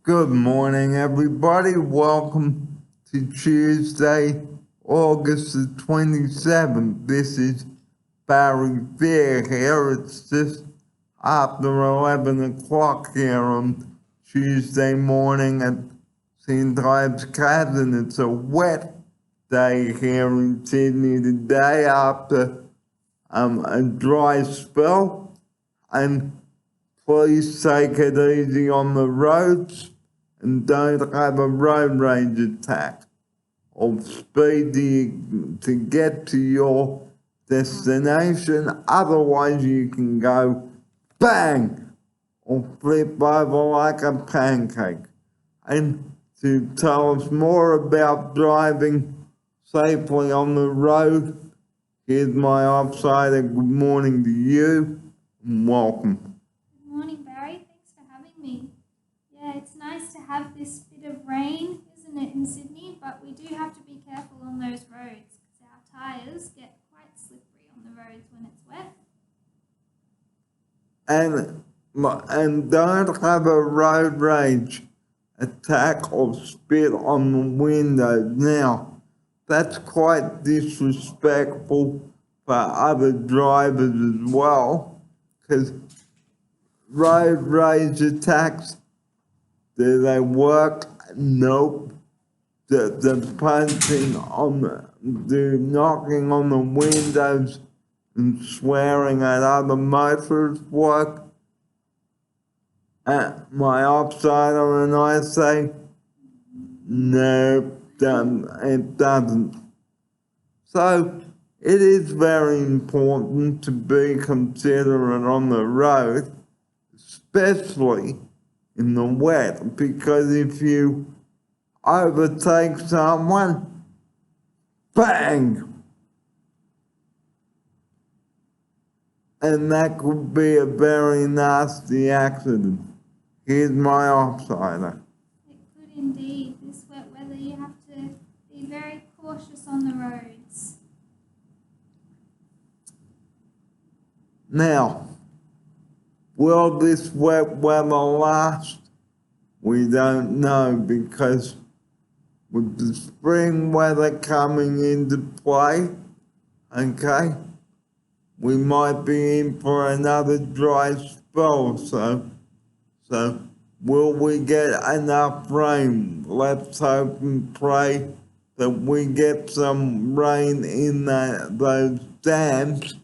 Good morning, everybody. Welcome to Tuesday, August the 27th. This is Barry Fair here. It's just after 11 o'clock here on Tuesday morning at St. Ives CAS, and it's a wet day here in Sydney today after a dry spell. And please take it easy on the roads and don't have a road rage attack or speed to get to your destination. Otherwise, you can go bang or flip over like a pancake. And to tell us more about driving safely on the road, here's my offsider. Good morning to you and welcome. Good morning, Barry. Thanks for having me. Yeah, it's nice to have this bit of rain, isn't it, in Sydney? But we do have to be careful on those roads because our tyres get quite slippery on the roads when it's wet. And don't have a road rage attack or spit on the windows. Now, that's quite disrespectful for other drivers as well, because road rage attacks, do they work? Nope. The punching on the knocking on the windows and swearing at other motorists work. My offsider and I say, no, it doesn't. So it is very important to be considerate on the road, especially in the wet, because if you overtake someone, bang! And that could be a very nasty accident. Here's my offsider. It could indeed. This wet weather, you have to be very cautious on the roads. Now, will this wet weather last? We don't know, because with the spring weather coming into play, okay, we might be in for another dry spell. So will we get enough rain? Let's hope and pray that we get some rain in those dams,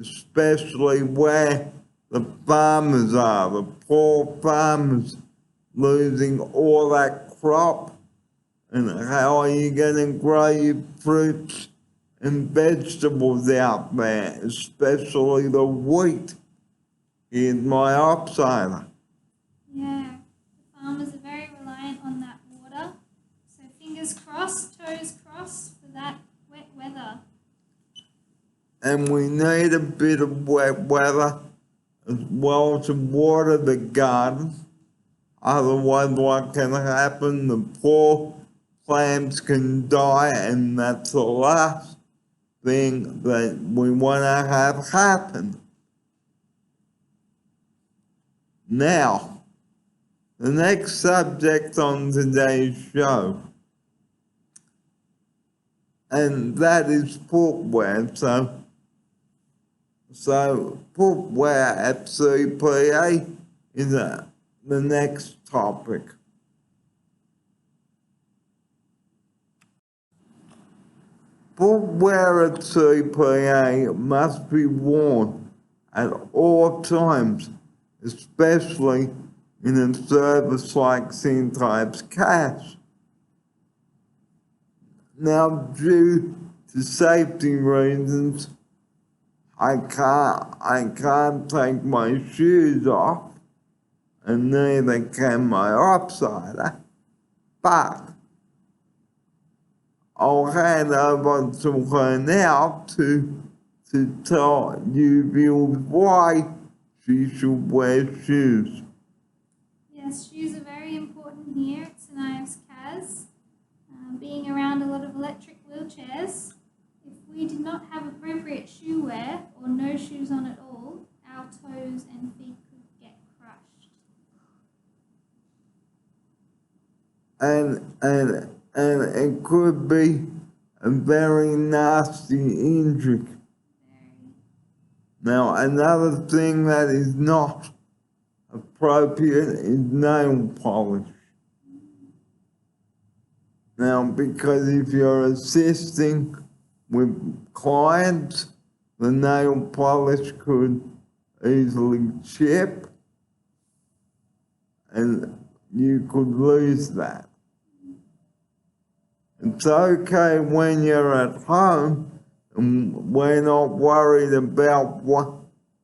especially where the farmers are, the poor farmers losing all that crop. And how are you going to grow your fruits and vegetables out there, especially the wheat? Here's my offsider. Yeah, the farmers are very reliant on that water. So fingers crossed, toes crossed for that wet weather. And we need a bit of wet weather as well to water the garden. Otherwise, what can happen? The poor plants can die, and that's the last thing that we want to have happen. Now, the next subject on today's show, and that is footwear. So footwear at CPA is the next topic. Footwear at CPA must be worn at all times, especially in a service like St. Ives CAS. Now, due to safety reasons, I can't take my shoes off, and neither can my offsider, but I'll hand over to her now to tell you viewers why she should wear shoes. Yes, shoes are very important here at St. Ives CAS. Being around a lot of electric wheelchairs, if we did not have appropriate shoe wear or no shoes on at all, our toes and feet could get crushed. and it could be a very nasty injury. Now, another thing that is not appropriate is nail polish. Now, because if you're assisting with clients, the nail polish could easily chip and you could lose that. It's okay when you're at home and we're not worried about what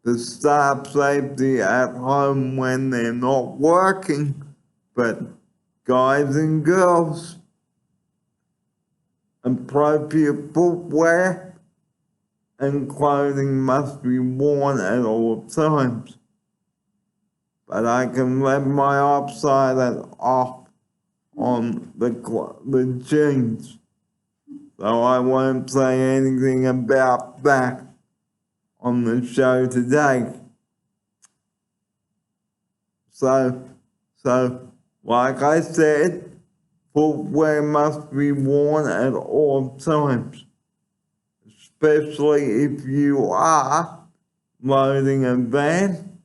the staff safety at home when they're not working, but guys and girls, appropriate footwear and clothing must be worn at all times. But I can let my outsider off on the jeans, so I won't say anything about that on the show today. So like I said, footwear must be worn at all times, especially if you are loading a van,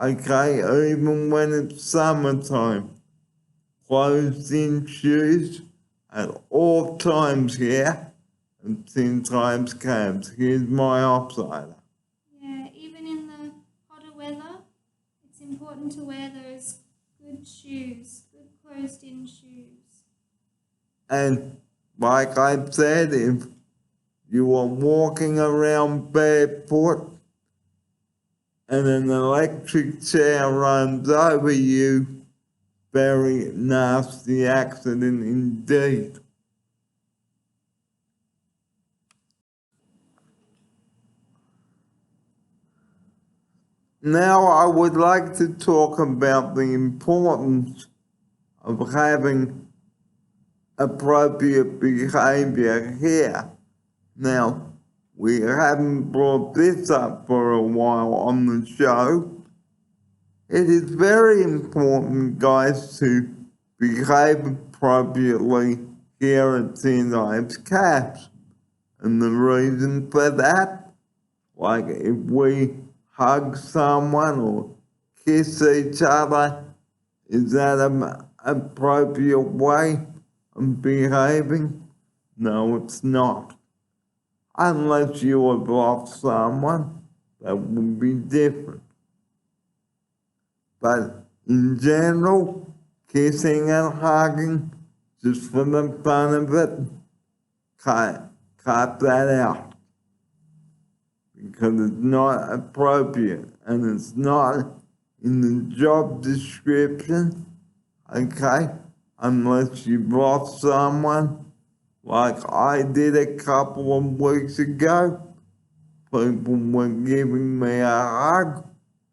okay, even when it's summertime. Closed-in shoes at all times here, and 10 times cabs. Here's my outsider. Yeah, even in the hotter weather, it's important to wear those good shoes, good closed-in shoes. And like I said, if you are walking around barefoot and an electric chair runs over you, very nasty accident indeed. Now I would like to talk about the importance of having appropriate behavior here. Now, we haven't brought this up for a while on the show. It is very important, guys, to behave appropriately here at St. Ives CAS. And the reason for that, like if we hug someone or kiss each other, is that an appropriate way of behaving? No, it's not. Unless you have lost someone, that would be different. But in general, kissing and hugging, just for the fun of it, cut that out. Because it's not appropriate and it's not in the job description, okay? Unless you've lost someone, like I did a couple of weeks ago. People were giving me a hug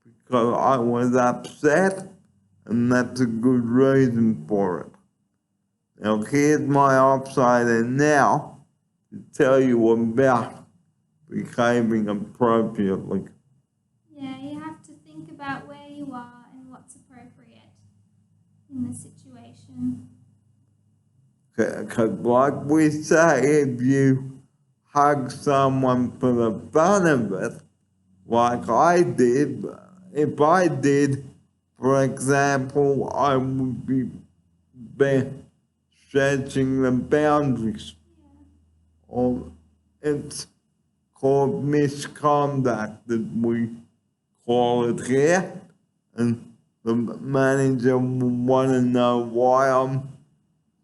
because I was upset, and that's a good reason for it. Now here's my outsider now to tell you about behaving appropriately. Yeah, you have to think about where you are and what's appropriate in the situation. Because like we say, if you hug someone for the fun of it, like I did, if I did, for example, I would be stretching the boundaries. Or it's called misconduct that we call it here. And the manager will want to know why I'm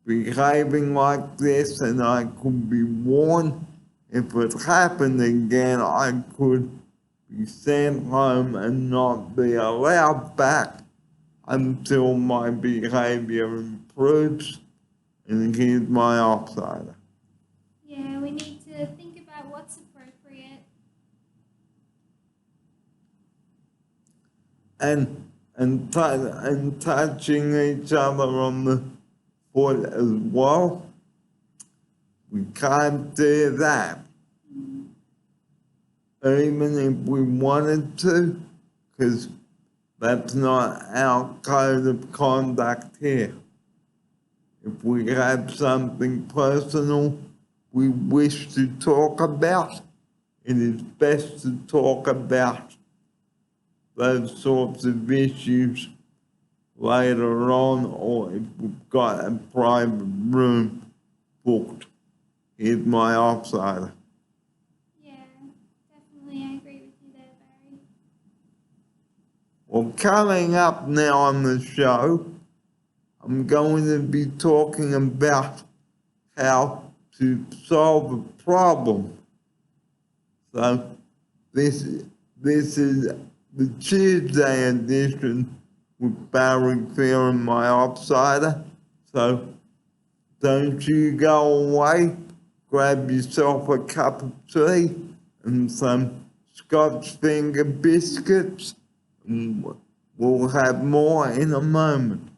behaving like this, and I could be warned if it happened again. I could be sent home and not be allowed back until my behavior improves. And here's my outsider. Yeah, we need to think about what's appropriate. And touching each other on the foot as well. We can't do that. Even if we wanted to, because that's not our code of conduct here. If we have something personal we wish to talk about, it is best to talk about those sorts of issues later on, or if we've got a private room booked. Here's my offsider. Yeah, definitely, I agree with you there, Barry. Well, coming up now on the show, I'm going to be talking about how to solve a problem. So this is the Tuesday edition with Barry Fair and my offsider. So don't you go away. Grab yourself a cup of tea and some Scotch finger biscuits, and we'll have more in a moment.